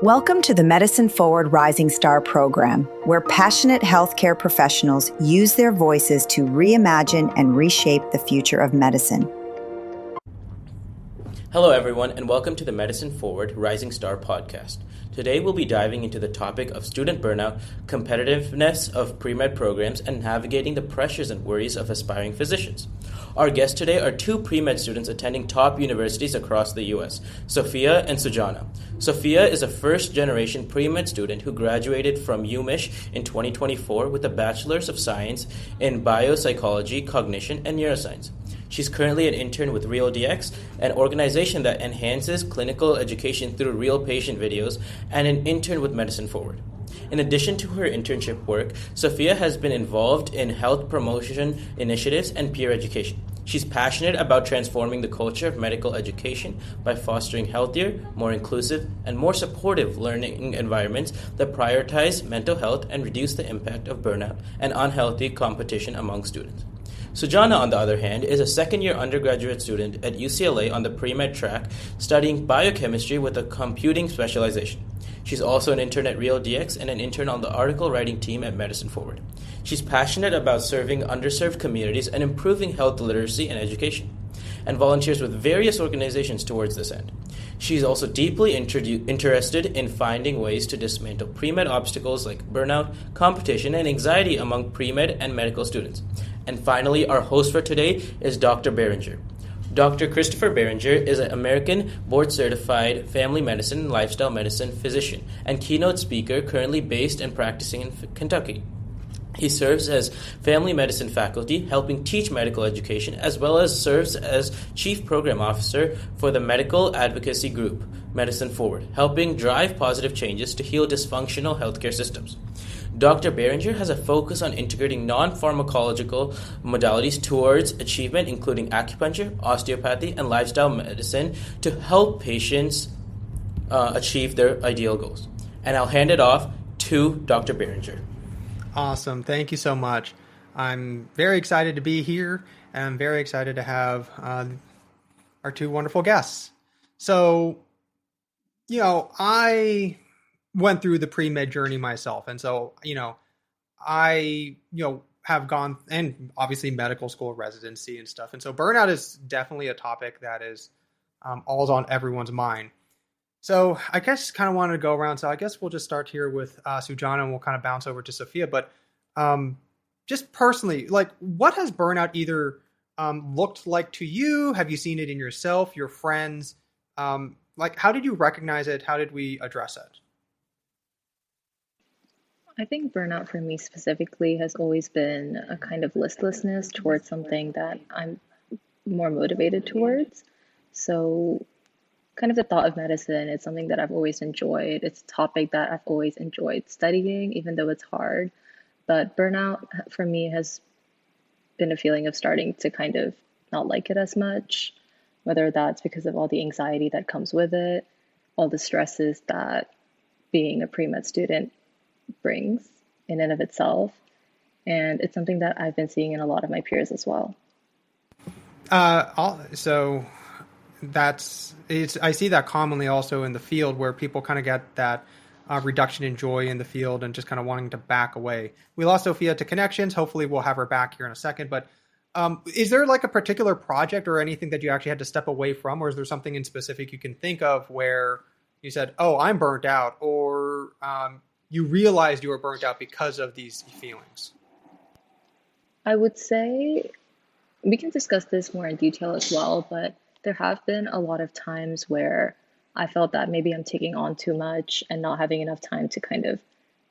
Welcome to the Medicine Forward Rising Star program, where passionate healthcare professionals use their voices to reimagine and reshape the future of medicine. Hello, everyone, and welcome to the Medicine Forward Rising Star podcast. Today, we'll be diving into the topic of student burnout, competitiveness of pre-med programs, and navigating the pressures and worries of aspiring physicians. Our guests today are two pre-med students attending top universities across the U.S., Sophia and Sujanaa. Sophia is a first-generation pre-med student who graduated from UMich in 2024 with a Bachelor's of Science in Biopsychology, Cognition, and Neuroscience. She's currently an intern with RealDX, an organization that enhances clinical education through real patient videos, and an intern with Medicine Forward. In addition to her internship work, Sophia has been involved in health promotion initiatives and peer education. She's passionate about transforming the culture of medical education by fostering healthier, more inclusive, and more supportive learning environments that prioritize mental health and reduce the impact of burnout and unhealthy competition among students. Sujanaa, on the other hand, is a second-year undergraduate student at UCLA on the Premed track, studying biochemistry with a computing specialization. She's also an intern at RealDX and an intern on the article writing team at Medicine Forward. She's passionate about serving underserved communities and improving health literacy and education, and volunteers with various organizations towards this end. She's also deeply interested in finding ways to dismantle pre-med obstacles like burnout, competition, and anxiety among pre-med and medical students. And finally, our host for today is Dr. Behringer. Dr. Christopher Behringer is an American board-certified family medicine and lifestyle medicine physician and keynote speaker currently based and practicing in Kentucky. He serves as family medicine faculty, helping teach medical education, as well as serves as chief program officer for the medical advocacy group, Medicine Forward, helping drive positive changes to heal dysfunctional healthcare systems. Dr. Behringer has a focus on integrating non-pharmacological modalities towards achievement, including acupuncture, osteopathy, and lifestyle medicine to help patients achieve their ideal goals. And I'll hand it off to Dr. Behringer. Awesome. Thank you so much. I'm very excited to be here, and I'm very excited to have our two wonderful guests. So, I went through the pre-med journey myself. And so, I have gone, and obviously medical school residency and stuff. And so burnout is definitely a topic that is always on everyone's mind. So I guess kind of wanted to go around. So I guess we'll just start here with Sujanaa, and we'll kind of bounce over to Sophia. But just personally, what has burnout either looked like to you? Have you seen it in yourself, your friends? How did you recognize it? How did we address it? I think burnout for me specifically has always been a kind of listlessness towards something that I'm more motivated towards. So kind of the thought of medicine is something that I've always enjoyed. It's a topic that I've always enjoyed studying, even though it's hard. But burnout for me has been a feeling of starting to kind of not like it as much, whether that's because of all the anxiety that comes with it, all the stresses that being a pre-med student brings in and of itself. And it's something that I've been seeing in a lot of my peers as well. So I see that commonly also in the field, where people kind of get that reduction in joy in the field and just kind of wanting to back away. We lost Sophia to connections. Hopefully we'll have her back here in a second. But is there a particular project or anything that you actually had to step away from? Or is there something in specific you can think of where you said, oh, I'm burnt out, or you realized you were burnt out because of these feelings? I would say we can discuss this more in detail as well, but there have been a lot of times where I felt that maybe I'm taking on too much and not having enough time to kind of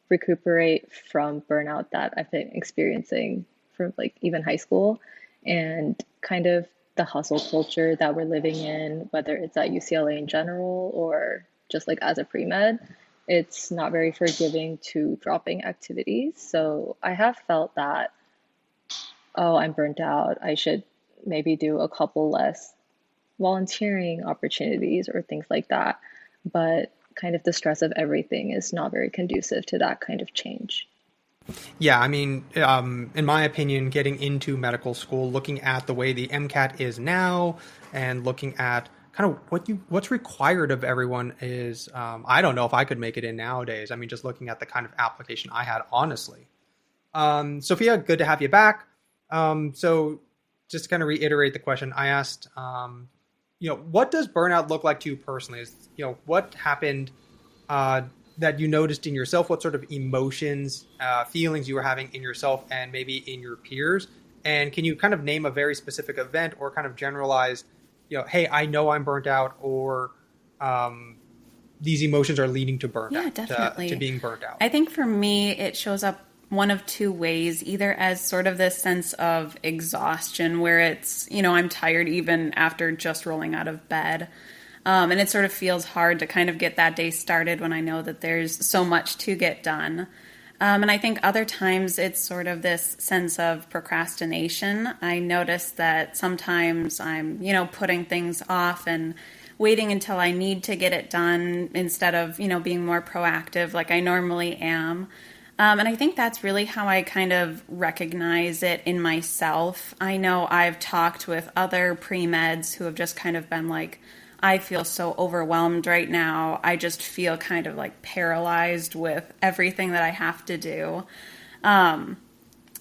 recuperate from burnout that I've been experiencing from even high school, and kind of the hustle culture that we're living in, whether it's at UCLA in general or just as a pre-med. It's not very forgiving to dropping activities. So I have felt that, oh, I'm burnt out. I should maybe do a couple less volunteering opportunities or things like that. But kind of the stress of everything is not very conducive to that kind of change. Yeah, I mean, in my opinion, getting into medical school, looking at the way the MCAT is now and looking at kind of what's required of everyone is, I don't know if I could make it in nowadays. I mean, just looking at the kind of application I had, honestly. Sophia, good to have you back. So just to kind of reiterate the question I asked, what does burnout look like to you personally? What happened that you noticed in yourself? What sort of emotions, feelings you were having in yourself and maybe in your peers? And can you kind of name a very specific event or kind of generalize, hey, I know I'm burnt out, or these emotions are leading to burnout, Yeah, definitely. to being burnt out? I think for me, it shows up one of two ways, either as sort of this sense of exhaustion where it's, I'm tired even after just rolling out of bed. And it sort of feels hard to kind of get that day started when I know that there's so much to get done. And I think other times it's sort of this sense of procrastination. I notice that sometimes I'm, putting things off and waiting until I need to get it done instead of, being more proactive like I normally am. And I think that's really how I kind of recognize it in myself. I know I've talked with other pre-meds who have just kind of been like, I feel so overwhelmed right now. I just feel kind of like paralyzed with everything that I have to do. And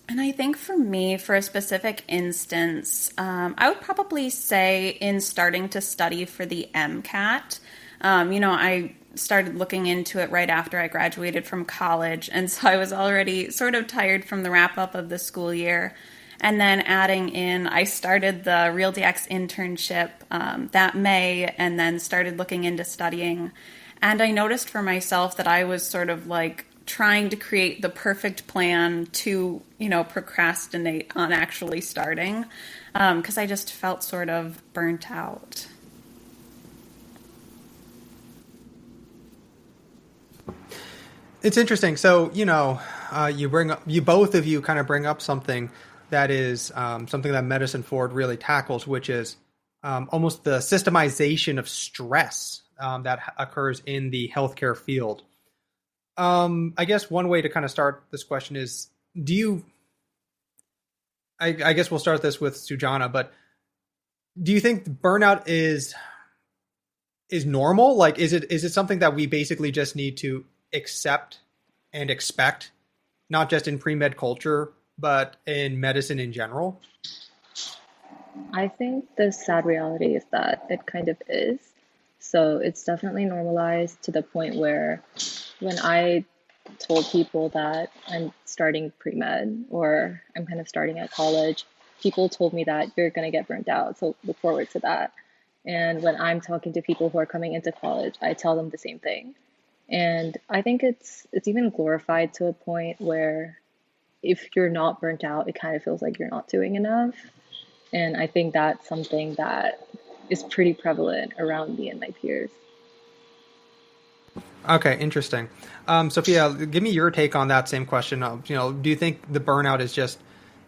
I think for me, for a specific instance, I would probably say in starting to study for the MCAT, I started looking into it right after I graduated from college. And so I was already sort of tired from the wrap up of the school year. And then adding in, I started the RealDX internship that May, and then started looking into studying. And I noticed for myself that I was sort of like trying to create the perfect plan to, procrastinate on actually starting, because I just felt sort of burnt out. It's interesting. So, you both of you kind of bring up something that is something that Medicine Forward really tackles, which is almost the systemization of stress that occurs in the healthcare field. I guess one way to kind of start this question is, I guess we'll start this with Sujanaa, but do you think burnout is normal? Like, is it something that we basically just need to accept and expect, not just in pre-med culture, but in medicine in general? I think the sad reality is that it kind of is. So it's definitely normalized to the point where when I told people that I'm starting pre-med or I'm kind of starting at college, people told me that you're going to get burnt out. So look forward to that. And when I'm talking to people who are coming into college, I tell them the same thing. And I think it's even glorified to a point where if you're not burnt out, it kind of feels like you're not doing enough. And I think that's something that is pretty prevalent around me and my peers. Okay, interesting. Sophia, give me your take on that same question. Do you think the burnout is just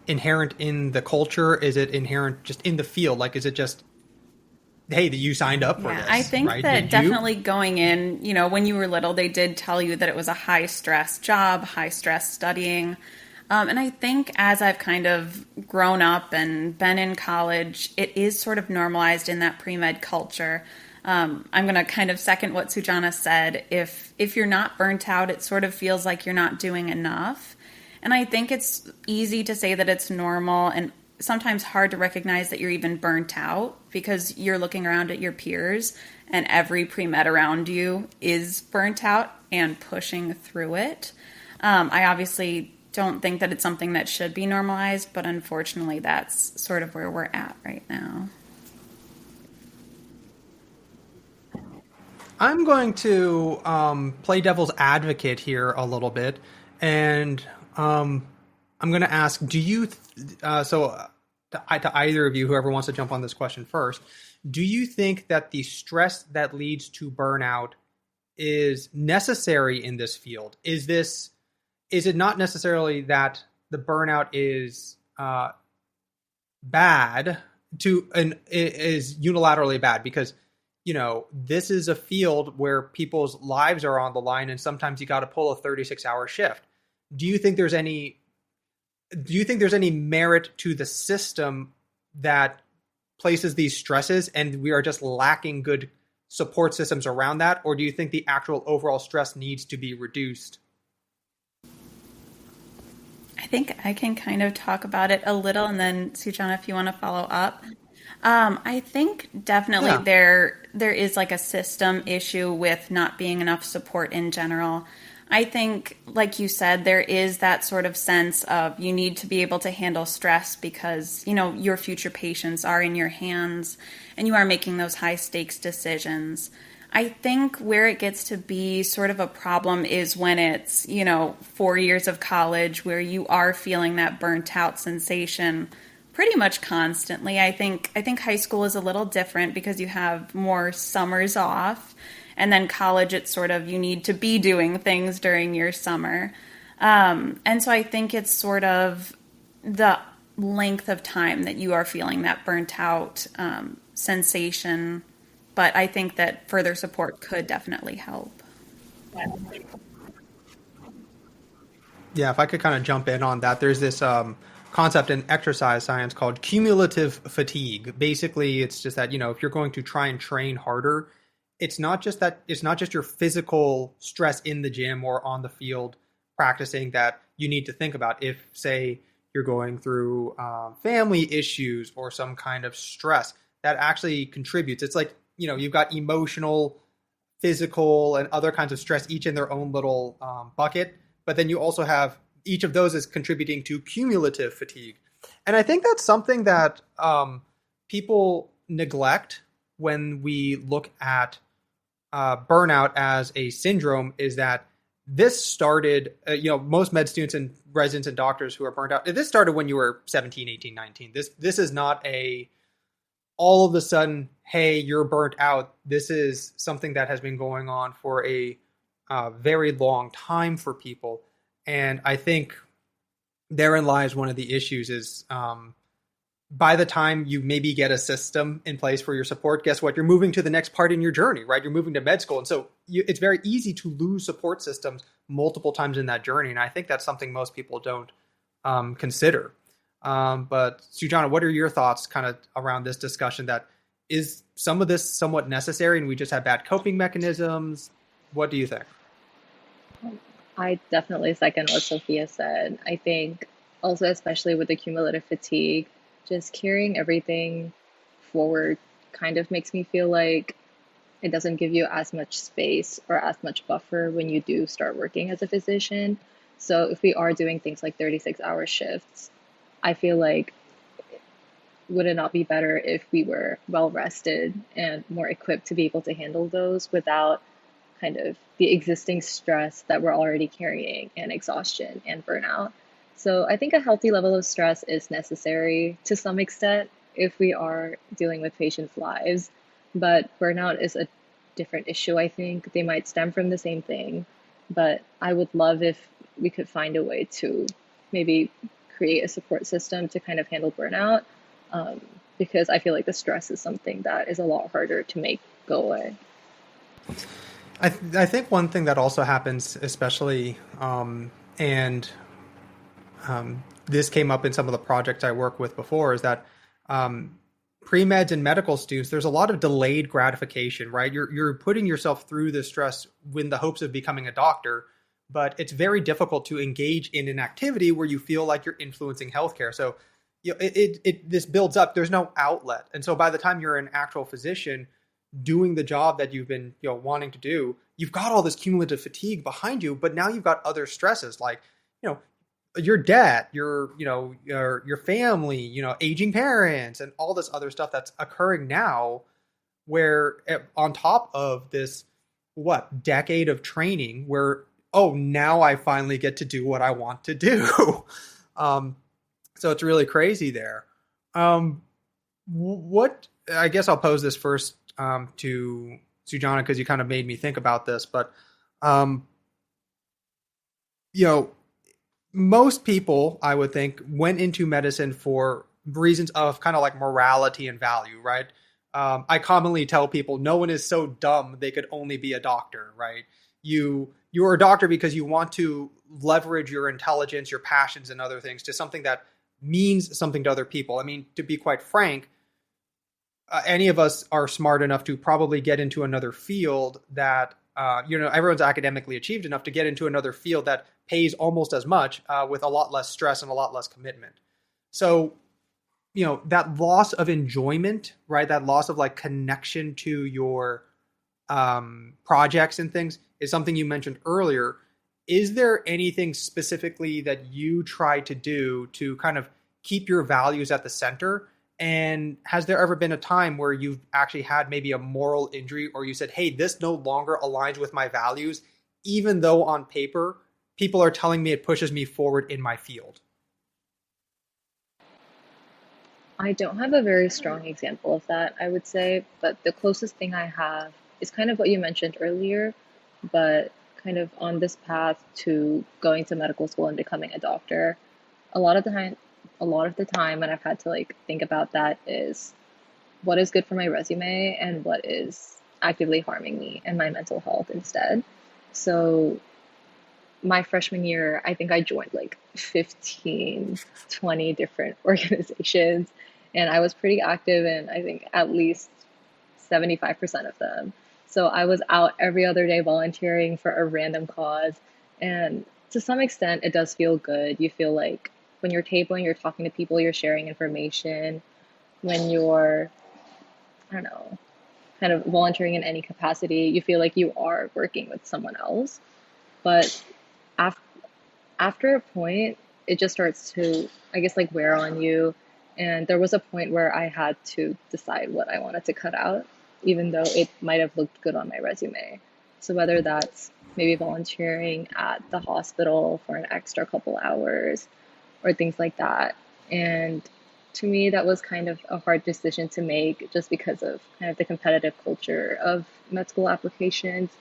inherent in the culture? Is it inherent just in the field? Like, is it just, hey, that you signed up for this? I think right? that definitely going in, when you were little, they did tell you that it was a high stress job, high stress studying. And I think as I've kind of grown up and been in college, it is sort of normalized in that pre-med culture. I'm going to kind of second what Sujanaa said. If you're not burnt out, it sort of feels like you're not doing enough. And I think it's easy to say that it's normal and sometimes hard to recognize that you're even burnt out because you're looking around at your peers and every pre-med around you is burnt out and pushing through it. I obviously don't think that it's something that should be normalized, but unfortunately that's sort of where we're at right now. I'm going to play devil's advocate here a little bit, and I'm going to ask, do you, to either of you, whoever wants to jump on this question first, do you think that the stress that leads to burnout is necessary in this field? Is it not necessarily that the burnout is bad is unilaterally bad? Because, this is a field where people's lives are on the line, and sometimes you got to pull a 36-hour shift. Do you think there's any merit to the system that places these stresses and we are just lacking good support systems around that? Or do you think the actual overall stress needs to be reduced? I think I can kind of talk about it a little, and then Sujanaa, if you want to follow up. I think definitely Yeah. there is like a system issue with not being enough support in general. I think, like you said, there is that sort of sense of you need to be able to handle stress because, you know, your future patients are in your hands and you are making those high stakes decisions. I think where it gets to be sort of a problem is when it's, you know, 4 years of college where you are feeling that burnt out sensation pretty much constantly. I think high school is a little different because you have more summers off, and then college it's sort of you need to be doing things during your summer. And so I think it's sort of the length of time that you are feeling that burnt out sensation. But I think that further support could definitely help. Yeah, if I could kind of jump in on that, there's this concept in exercise science called cumulative fatigue. Basically, it's just that, you know, if you're going to try and train harder, it's not just your physical stress in the gym or on the field practicing that you need to think about. If, say, you're going through family issues or some kind of stress, that actually contributes. It's like, you know, you've got emotional, physical, and other kinds of stress, each in their own little bucket. But then you also have each of those is contributing to cumulative fatigue. And I think that's something that people neglect when we look at burnout as a syndrome, is that this started, most med students and residents and doctors who are burnt out, this started when you were 17, 18, 19. This is not a all of a sudden, hey, you're burnt out. This is something that has been going on for a very long time for people. And I think therein lies one of the issues is by the time you maybe get a system in place for your support, guess what? You're moving to the next part in your journey, right? You're moving to med school. And so it's very easy to lose support systems multiple times in that journey. And I think that's something most people don't consider. But Sujanaa, what are your thoughts kind of around this discussion? That is some of this somewhat necessary and we just have bad coping mechanisms? What do you think? I definitely second what Sophia said. I think also, especially with the cumulative fatigue, just carrying everything forward kind of makes me feel like it doesn't give you as much space or as much buffer when you do start working as a physician. So if we are doing things like 36-hour shifts, I feel like would it not be better if we were well rested and more equipped to be able to handle those without kind of the existing stress that we're already carrying and exhaustion and burnout? So I think a healthy level of stress is necessary to some extent if we are dealing with patients' lives, but burnout is a different issue. I think they might stem from the same thing, but I would love if we could find a way to maybe create a support system to kind of handle burnout, because I feel like the stress is something that is a lot harder to make go away. I think one thing that also happens, especially, this came up in some of the projects I work with before, is that pre-meds and medical students, there's a lot of delayed gratification, right? You're putting yourself through the stress in the hopes of becoming a doctor, but it's very difficult to engage in an activity where you feel like you're influencing healthcare. So, this builds up. There's no outlet, and so by the time you're an actual physician doing the job that you've been wanting to do, you've got all this cumulative fatigue behind you. But now you've got other stresses like your debt, your family, aging parents, and all this other stuff that's occurring now. Where on top of this, decade of training, where now I finally get to do what I want to do. So it's really crazy there. What I guess I'll pose this first to Sujanaa, because you kind of made me think about this, but most people, I would think, went into medicine for reasons of kind of like morality and value, right? I commonly tell people no one is so dumb they could only be a doctor, right? You're a doctor because you want to leverage your intelligence, your passions, and other things to something that means something to other people. I mean, to be quite frank, any of us are smart enough to probably get into another field that, everyone's academically achieved enough to get into another field that pays almost as much with a lot less stress and a lot less commitment. So, that loss of enjoyment, right? That loss of like connection to your projects and things is something you mentioned earlier. Is there anything specifically that you try to do to kind of keep your values at the center? And has there ever been a time where you've actually had maybe a moral injury, or you said, hey, this no longer aligns with my values, even though on paper, people are telling me it pushes me forward in my field? I don't have a very strong example of that, I would say, but the closest thing I have is kind of what you mentioned earlier, but kind of on this path to going to medical school and becoming a doctor. A lot of the time, when I've had to like think about that is what is good for my resume and what is actively harming me and my mental health instead. So my freshman year, I think I joined like 15, 20 different organizations, and I was pretty active in, I think, at least 75% of them. So I was out every other day volunteering for a random cause. And to some extent, it does feel good. You feel like when you're tabling, you're talking to people, you're sharing information. When you're, I don't know, kind of volunteering in any capacity, you feel like you are working with someone else. But after a point, it just starts to, I guess, like wear on you. And there was a point where I had to decide what I wanted to cut out, even though it might have looked good on my resume. So whether that's maybe volunteering at the hospital for an extra couple hours or things like that. And to me, that was kind of a hard decision to make just because of kind of the competitive culture of med school applications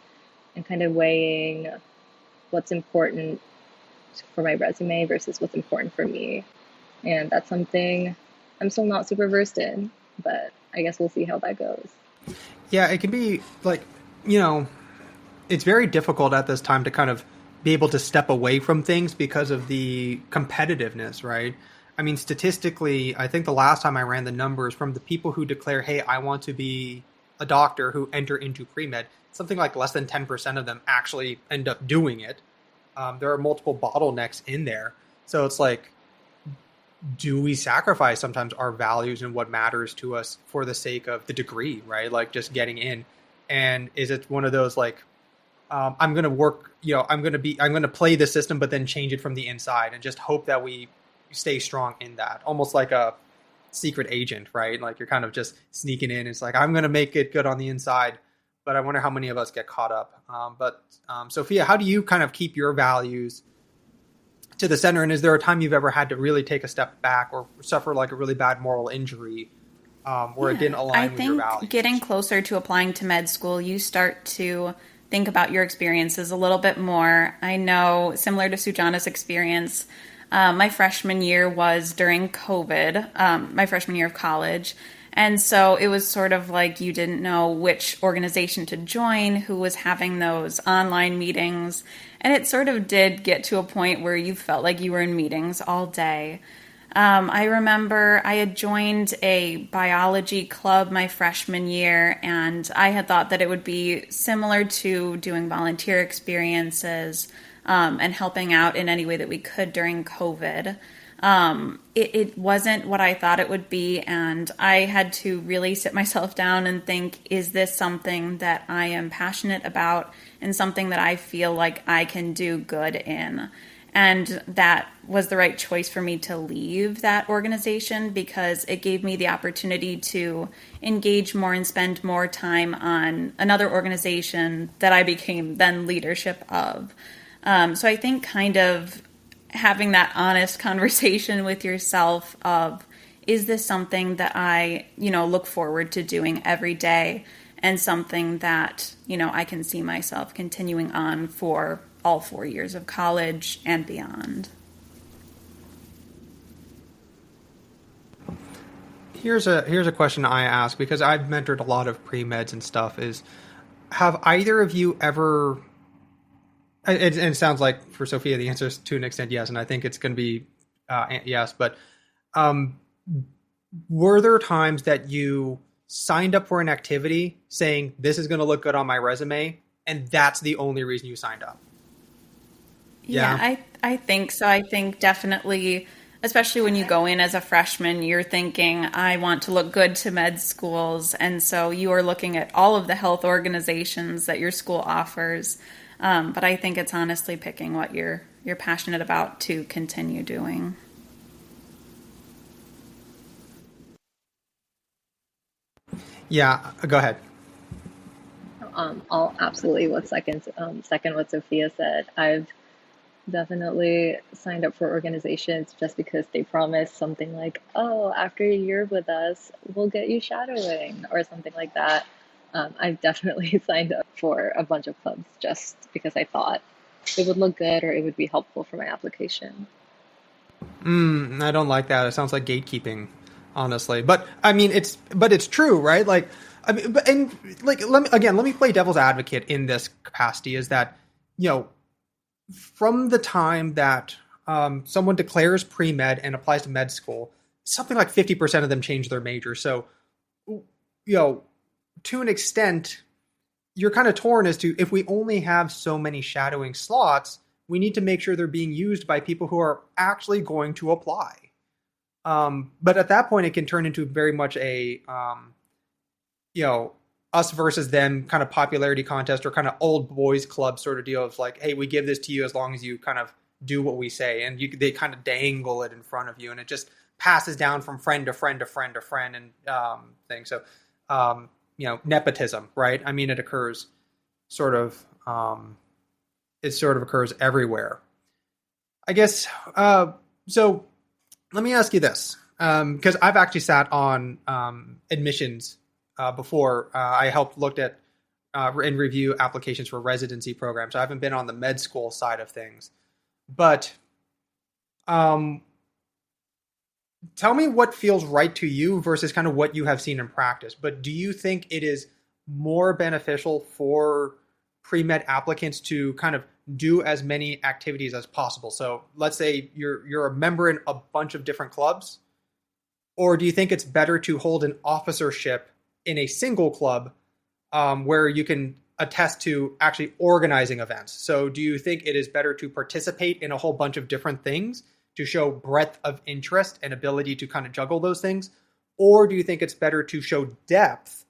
and kind of weighing what's important for my resume versus what's important for me. And that's something I'm still not super versed in, but I guess we'll see how that goes. Yeah, it can be like, it's very difficult at this time to kind of be able to step away from things because of the competitiveness, right? I mean, statistically, I think the last time I ran the numbers from the people who declare, hey, I want to be a doctor, who enter into pre-med, something like less than 10% of them actually end up doing it. There are multiple bottlenecks in there. So it's like, do we sacrifice sometimes our values and what matters to us for the sake of the degree, right? Like just getting in. And is it one of those like, I'm going to work, I'm going to play the system, but then change it from the inside and just hope that we stay strong in that. Almost like a secret agent, right? Like you're kind of just sneaking in. It's like, I'm going to make it good on the inside, but I wonder how many of us get caught up. But Sophia, how do you kind of keep your values to the center? And is there a time you've ever had to really take a step back or suffer like a really bad moral injury where it didn't align with your values? I think getting closer to applying to med school, you start to think about your experiences a little bit more. I know, similar to Sujanaa's experience, my freshman year was during COVID, my freshman year of college. And so it was sort of like you didn't know which organization to join, who was having those online meetings. And it sort of did get to a point where you felt like you were in meetings all day. I remember I had joined a biology club my freshman year, and I had thought that it would be similar to doing volunteer experiences and helping out in any way that we could during COVID. It wasn't what I thought it would be, and I had to really sit myself down and think, is this something that I am passionate about and something that I feel like I can do good in? And that was the right choice for me to leave that organization because it gave me the opportunity to engage more and spend more time on another organization that I became then leadership of. So I think kind of having that honest conversation with yourself of, is this something that I, look forward to doing every day and something that, I can see myself continuing on for all 4 years of college and beyond. Here's a question I ask because I've mentored a lot of pre-meds and stuff is, have either of you ever, and it sounds like for Sophia, the answer is to an extent yes, and I think it's going to be yes, but were there times that you signed up for an activity saying this is going to look good on my resume, and that's the only reason you signed up? Yeah, I think so. I think definitely, especially when you go in as a freshman, you're thinking, I want to look good to med schools. And so you are looking at all of the health organizations that your school offers. But I think it's honestly picking what you're passionate about to continue doing. Yeah, go ahead. I'll absolutely second what Sophia said. I've definitely signed up for organizations just because they promise something like, oh, after a year with us, we'll get you shadowing or something like that. I've definitely signed up for a bunch of clubs just because I thought it would look good or it would be helpful for my application. I don't like that. It sounds like gatekeeping, honestly. But I mean, it's true, right? Like, I mean, let me play devil's advocate in this capacity. Is that, from the time that someone declares pre-med and applies to med school, something like 50% of them change their major. So, to an extent, you're kind of torn as to, if we only have so many shadowing slots, we need to make sure they're being used by people who are actually going to apply. But at that point, it can turn into very much a, us versus them kind of popularity contest, or kind of old boys club sort of deal of like, hey, we give this to you as long as you kind of do what we say. And they kind of dangle it in front of you, and it just passes down from friend to friend to friend to friend and thing. So, nepotism, right? I mean, it occurs it sort of occurs everywhere. I guess, so let me ask you this, because I've actually sat on admissions before. I helped looked at and review applications for residency programs. I haven't been on the med school side of things, but tell me what feels right to you versus kind of what you have seen in practice. But do you think it is more beneficial for pre-med applicants to kind of do as many activities as possible? So let's say you're a member in a bunch of different clubs, or do you think it's better to hold an officership in a single club where you can attest to actually organizing events? So do you think it is better to participate in a whole bunch of different things to show breadth of interest and ability to kind of juggle those things? Or do you think it's better to show depth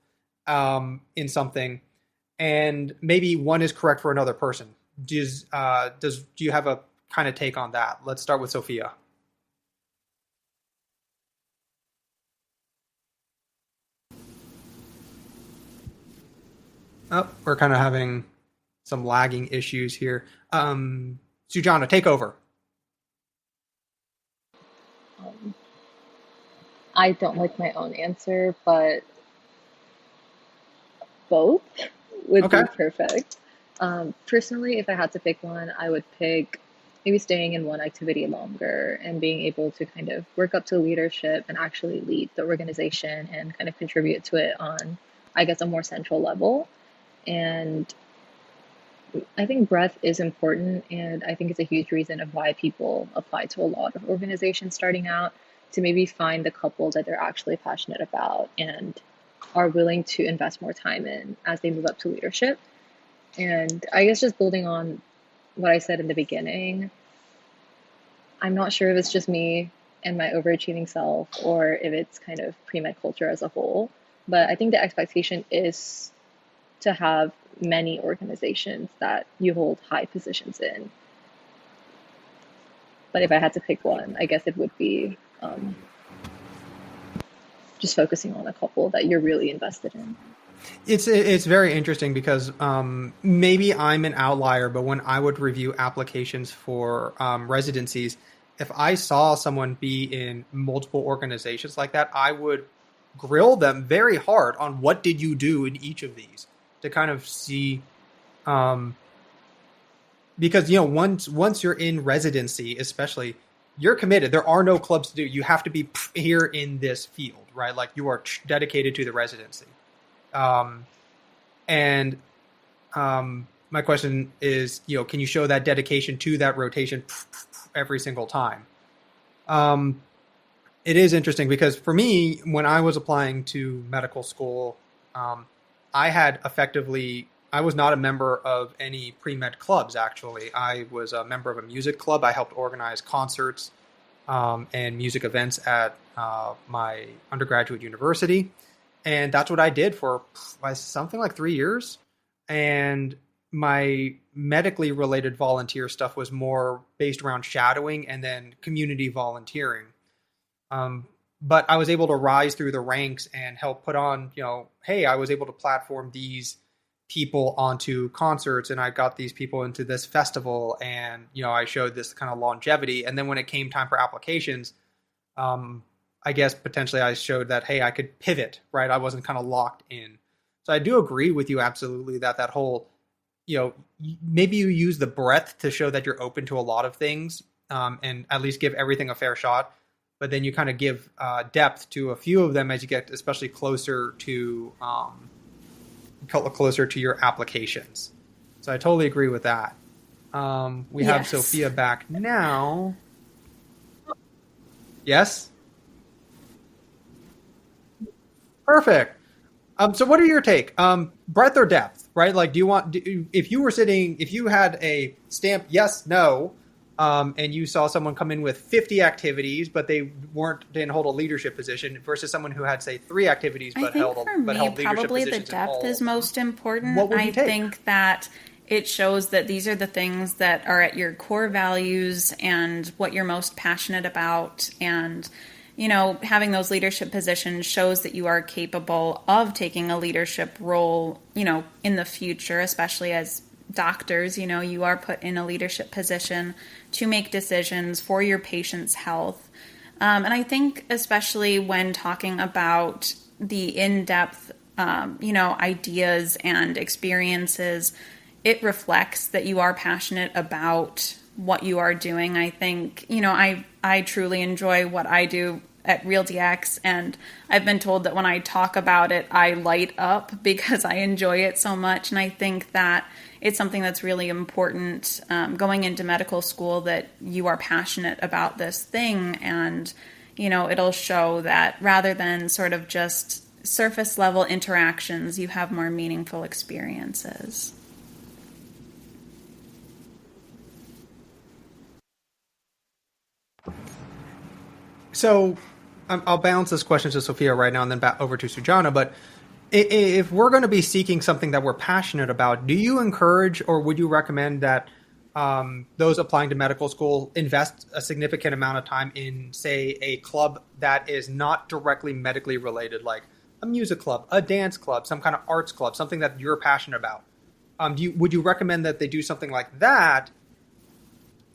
in something, and maybe one is correct for another person? Do you have a kind of take on that? Let's start with Sophia. Oh, we're kind of having some lagging issues here. Sujanaa, take over. I don't like my own answer, but both would be perfect. Personally, if I had to pick one, I would pick maybe staying in one activity longer and being able to kind of work up to leadership and actually lead the organization and kind of contribute to it on, I guess, a more central level. And I think breadth is important, and I think it's a huge reason of why people apply to a lot of organizations starting out, to maybe find the couple that they're actually passionate about and are willing to invest more time in as they move up to leadership. And I guess just building on what I said in the beginning, I'm not sure if it's just me and my overachieving self or if it's kind of pre-med culture as a whole, but I think the expectation is to have many organizations that you hold high positions in. But if I had to pick one, I guess it would be just focusing on a couple that you're really invested in. It's very interesting because maybe I'm an outlier, but when I would review applications for residencies, if I saw someone be in multiple organizations like that, I would grill them very hard on what did you do in each of these, to kind of see, because once you're in residency, especially, you're committed. There are no clubs to do. You have to be here in this field, right? Like, you are dedicated to the residency. And my question is, can you show that dedication to that rotation every single time? It is interesting because for me, when I was applying to medical school, um, I was not a member of any pre-med clubs, actually. I was a member of a music club. I helped organize concerts and music events at my undergraduate university. And that's what I did for something like 3 years. And my medically related volunteer stuff was more based around shadowing and then community volunteering. Um, but I was able to rise through the ranks and help put on, hey, I was able to platform these people onto concerts and I got these people into this festival and, I showed this kind of longevity. And then when it came time for applications, I guess potentially I showed that, hey, I could pivot, right? I wasn't kind of locked in. So I do agree with you absolutely that whole, maybe you use the breadth to show that you're open to a lot of things and at least give everything a fair shot. But then you kind of give depth to a few of them as you get especially closer to your applications. So I totally agree with that. We have Sophia back now. Yes? Perfect. So what are your take? Breadth or depth, right? Like, if you had a stamp yes, no, and you saw someone come in with 50 activities, but they didn't hold a leadership position versus someone who had, say, 3 activities, but held leadership positions. Probably the depth is most important. What would you take? I think that it shows that these are the things that are at your core values and what you're most passionate about. And, having those leadership positions shows that you are capable of taking a leadership role, in the future, especially as doctors. You are put in a leadership position to make decisions for your patient's health. And I think especially when talking about the in-depth, ideas and experiences, it reflects that you are passionate about what you are doing. I think, I truly enjoy what I do at RealDX, and I've been told that when I talk about it, I light up because I enjoy it so much. And I think that it's something that's really important going into medical school, that you are passionate about this thing. And, it'll show that rather than sort of just surface level interactions, you have more meaningful experiences. So I'll bounce this question to Sophia right now and then back over to Sujanaa. But if we're going to be seeking something that we're passionate about, do you encourage or would you recommend that those applying to medical school invest a significant amount of time in, say, a club that is not directly medically related, like a music club, a dance club, some kind of arts club, something that you're passionate about? Would you recommend that they do something like that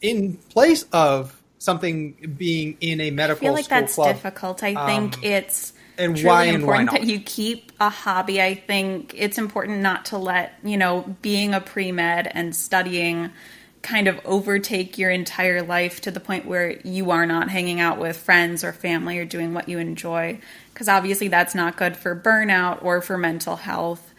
in place of something being in a medical school club? I feel like that's difficult. I think it's and truly why and why important not? that you keep a hobby. I think it's important not to let, being a pre-med and studying kind of overtake your entire life to the point where you are not hanging out with friends or family or doing what you enjoy, because obviously that's not good for burnout or for mental health.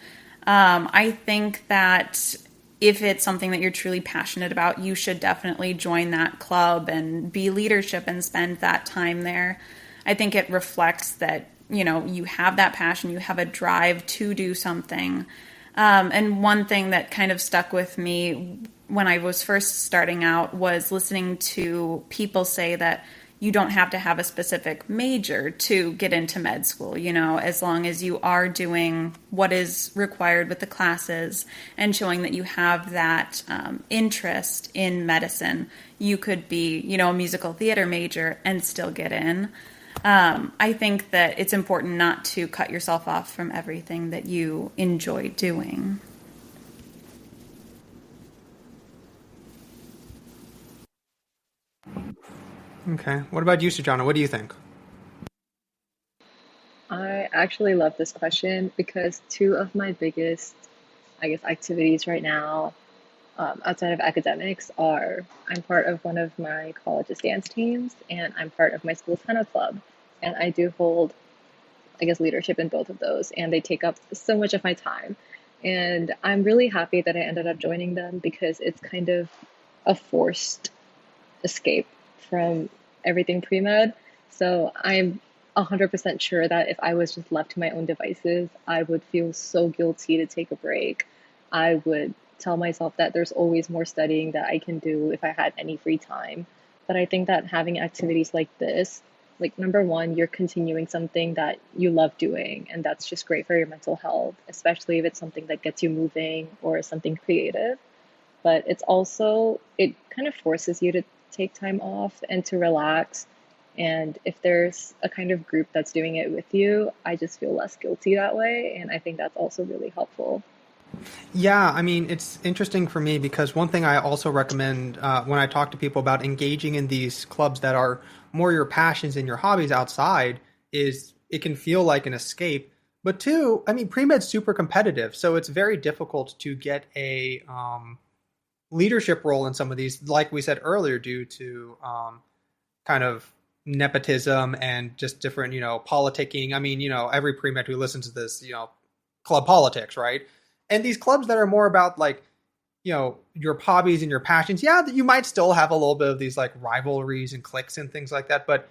I think that if it's something that you're truly passionate about, you should definitely join that club and be leadership and spend that time there. I think it reflects that, you have that passion, you have a drive to do something. And one thing that kind of stuck with me when I was first starting out was listening to people say that you don't have to have a specific major to get into med school, as long as you are doing what is required with the classes and showing that you have that interest in medicine. You could be, a musical theater major and still get in. I think that it's important not to cut yourself off from everything that you enjoy doing. Okay. What about you, Sujanaa? What do you think? I actually love this question because 2 of my biggest, activities right now, outside of academics, are I'm part of one of my college's dance teams and I'm part of my school's henna club. And I do hold, leadership in both of those, and they take up so much of my time. And I'm really happy that I ended up joining them because it's kind of a forced escape from everything pre-med. So I'm 100% sure that if I was just left to my own devices, I would feel so guilty to take a break. I would tell myself that there's always more studying that I can do if I had any free time. But I think that having activities like this, like number one, you're continuing something that you love doing, and that's just great for your mental health, especially if it's something that gets you moving or something creative. But it's also, it kind of forces you to take time off and to relax. And if there's a kind of group that's doing it with you, I just feel less guilty that way. And I think that's also really helpful. Yeah, I mean, it's interesting for me because one thing I also recommend when I talk to people about engaging in these clubs that are more your passions and your hobbies outside is it can feel like an escape. But two, I mean, pre-med's super competitive, so it's very difficult to get a leadership role in some of these, like we said earlier, due to kind of nepotism and just different, politicking. I mean, every pre-med who listens to this, club politics, right? And these clubs that are more about like, your hobbies and your passions, yeah, you might still have a little bit of these like rivalries and cliques and things like that, but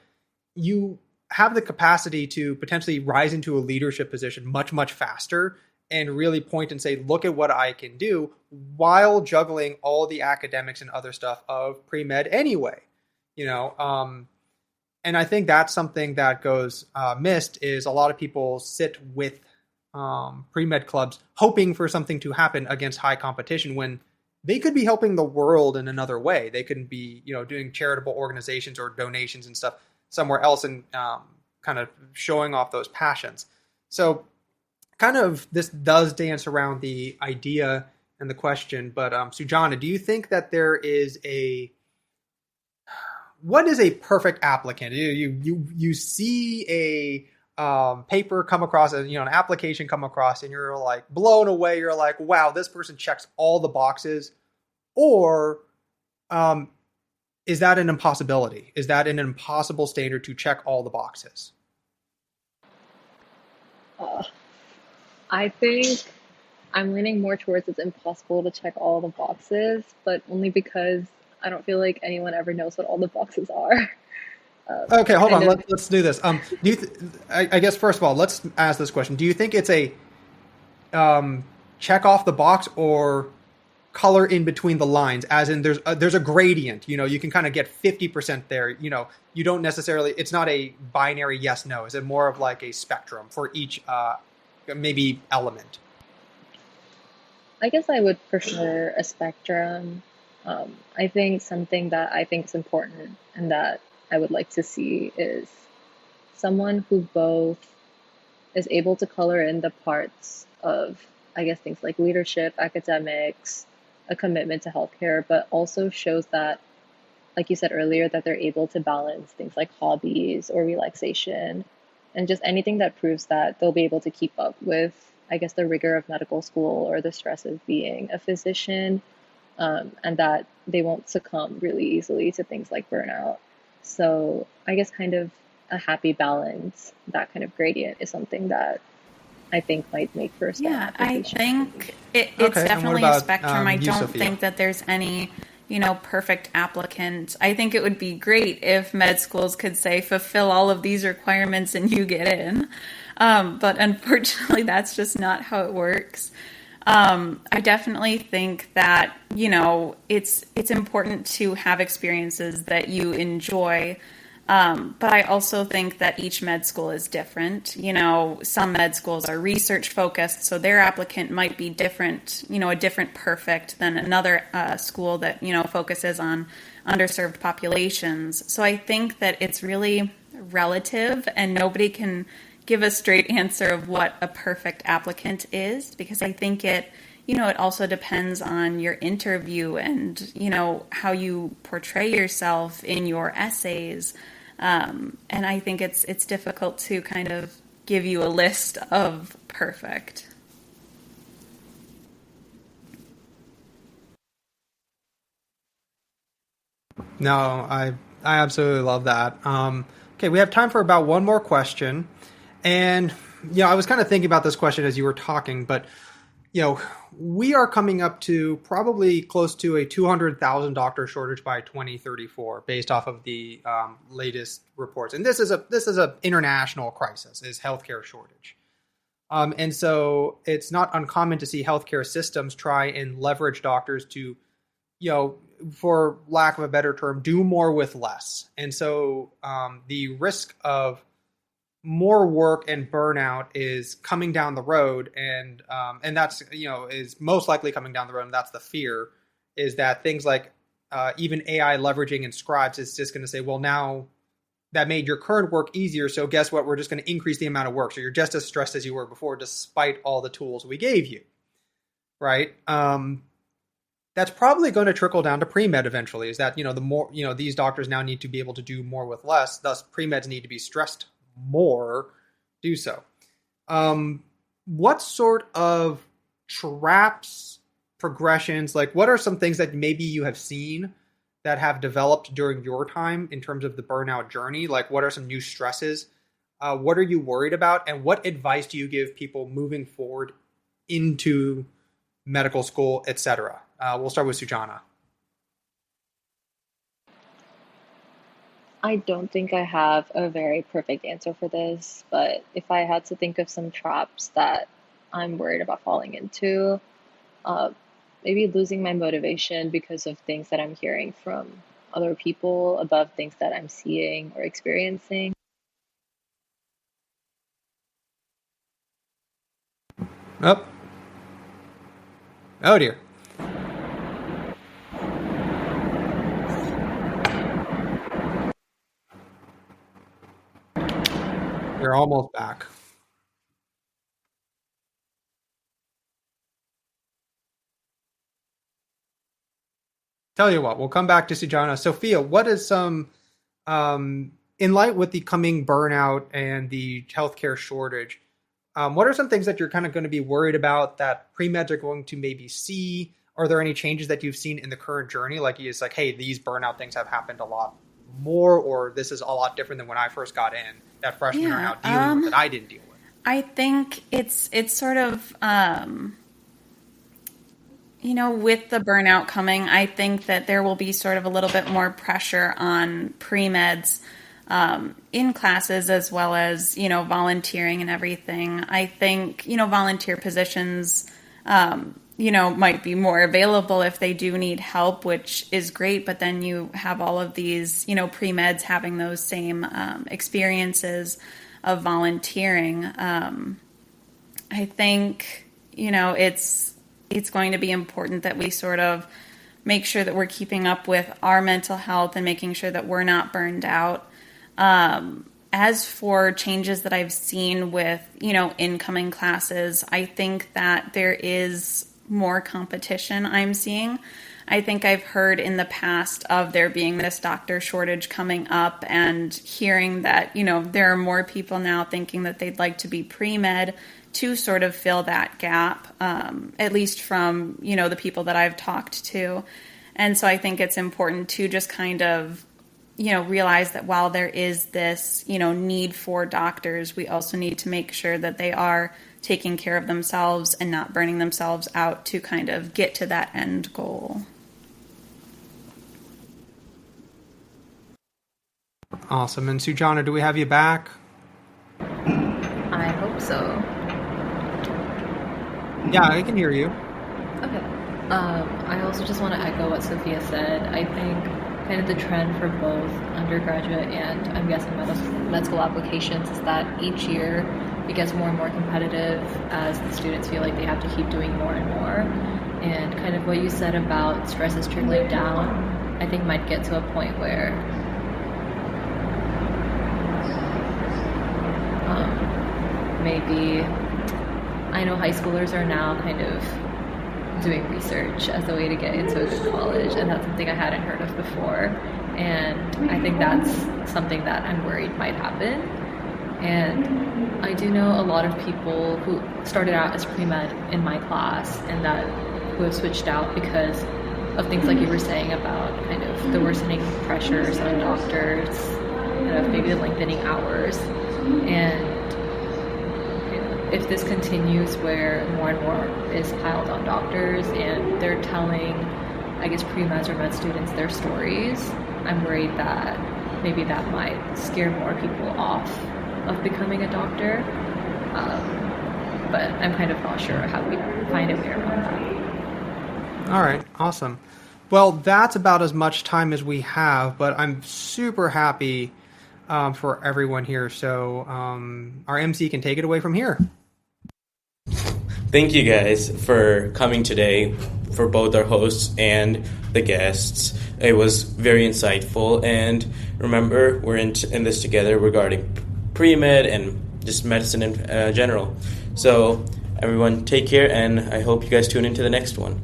you have the capacity to potentially rise into a leadership position much, much faster and really point and say, look at what I can do while juggling all the academics and other stuff of pre-med anyway, and I think that's something that goes missed is a lot of people sit with pre-med clubs hoping for something to happen against high competition when they could be helping the world in another way. They could be, doing charitable organizations or donations and stuff somewhere else and kind of showing off those passions. So kind of this does dance around the idea and the question, but Sujanaa, do you think that there is what is a perfect applicant? You see a paper come across, an application come across, and you're like blown away. You're like, wow, this person checks all the boxes. Or is that an impossibility? Is that an impossible standard to check all the boxes? I think I'm leaning more towards it's impossible to check all the boxes, but only because I don't feel like anyone ever knows what all the boxes are. Okay, hold on. Let's do this. Do you? I guess first of all, let's ask this question. Do you think it's a check off the box or color in between the lines? As in, there's a gradient. You can kind of get 50% there. You don't necessarily. It's not a binary yes no. Is it more of like a spectrum for each maybe element? I guess I would prefer a spectrum. I think something that I think is important and that I would like to see is someone who both is able to color in the parts of, I guess, things like leadership, academics, a commitment to healthcare, but also shows that, like you said earlier, that they're able to balance things like hobbies or relaxation and just anything that proves that they'll be able to keep up with, I guess, the rigor of medical school or the stress of being a physician. And that they won't succumb really easily to things like burnout. So I guess kind of a happy balance, that kind of gradient is something that I think might make for a strong application. I think it's definitely a spectrum. I don't think that there's any, perfect applicant. I think it would be great if med schools could say, fulfill all of these requirements and you get in. But unfortunately, that's just not how it works. I definitely think that, it's important to have experiences that you enjoy. But I also think that each med school is different. Some med schools are research focused, so their applicant might be different, a different perfect than another school that, focuses on underserved populations. So I think that it's really relative and nobody can give a straight answer of what a perfect applicant is, because I think it also depends on your interview and, how you portray yourself in your essays. And I think it's difficult to kind of give you a list of perfect. No, I absolutely love that. Okay, we have time for about one more question. And, I was kind of thinking about this question as you were talking, but we are coming up to probably close to a 200,000 doctor shortage by 2034, based off of the latest reports. And this is a international crisis, is healthcare shortage. And so it's not uncommon to see healthcare systems try and leverage doctors to, for lack of a better term, do more with less. And so the risk of more work and burnout is coming down the road, and that's is most likely coming down the road. And that's the fear, is that things like even AI leveraging and scribes is just going to say, well, now that made your current work easier, so guess what? We're just going to increase the amount of work, so you're just as stressed as you were before, despite all the tools we gave you, right? That's probably going to trickle down to pre-med eventually. Is that the more these doctors now need to be able to do more with less, thus pre-meds need to be stressed more, do so. What sort of traps, progressions, like what are some things that maybe you have seen that have developed during your time in terms of the burnout journey? Like what are some new stresses? What are you worried about? And what advice do you give people moving forward into medical school, etc.? We'll start with Sujanaa. I don't think I have a very perfect answer for this, but if I had to think of some traps that I'm worried about falling into, maybe losing my motivation because of things that I'm hearing from other people above things that I'm seeing or experiencing. Oh dear. You're almost back. Tell you what, we'll come back to Sujanaa. Sophia, what is some, in light with the coming burnout and the healthcare shortage, what are some things that you're kind of going to be worried about that pre-meds are going to maybe see? Are there any changes that you've seen in the current journey? Like it's like, hey, these burnout things have happened a lot more, or this is a lot different than when I first got in, that freshmen are now dealing with that I didn't deal with? I think it's sort of, with the burnout coming, I think that there will be sort of a little bit more pressure on pre-meds in classes, as well as, volunteering and everything. I think, volunteer positions, might be more available if they do need help, which is great. But then you have all of these, pre-meds having those same experiences of volunteering. I think, it's going to be important that we sort of make sure that we're keeping up with our mental health and making sure that we're not burned out. As for changes that I've seen with, incoming classes, I think that there is more competition I'm seeing. I think I've heard in the past of there being this doctor shortage coming up, and hearing that, there are more people now thinking that they'd like to be pre-med to sort of fill that gap, at least from, the people that I've talked to. And so I think it's important to just kind of, realize that while there is this, need for doctors, we also need to make sure that they are taking care of themselves and not burning themselves out to kind of get to that end goal. Awesome. And Sujanaa, do we have you back? I hope so. Yeah, I can hear you. Okay. I also just want to echo what Sophia said. I think kind of the trend for both undergraduate and, I'm guessing, med school applications is that each year it gets more and more competitive as the students feel like they have to keep doing more and more. And kind of what you said about stress is trickling down, I think might get to a point where maybe, I know high schoolers are now kind of doing research as a way to get into a good college, and that's something I hadn't heard of before. And I think that's something that I'm worried might happen. And I do know a lot of people who started out as pre-med in my class and that who have switched out because of things like you were saying about kind of the worsening pressures on doctors, kind of maybe the lengthening hours. And if this continues where more and more is piled on doctors and they're telling, I guess, pre-med or med students their stories, I'm worried that maybe that might scare more people off of becoming a doctor. But I'm kind of not sure how we find a way around that. All right, awesome. Well, that's about as much time as we have, but I'm super happy for everyone here. So our MC can take it away from here. Thank you guys for coming today, for both our hosts and the guests. It was very insightful. And remember, we're in this together regarding pre-med and just medicine in general. So everyone, take care, and I hope you guys tune into the next one.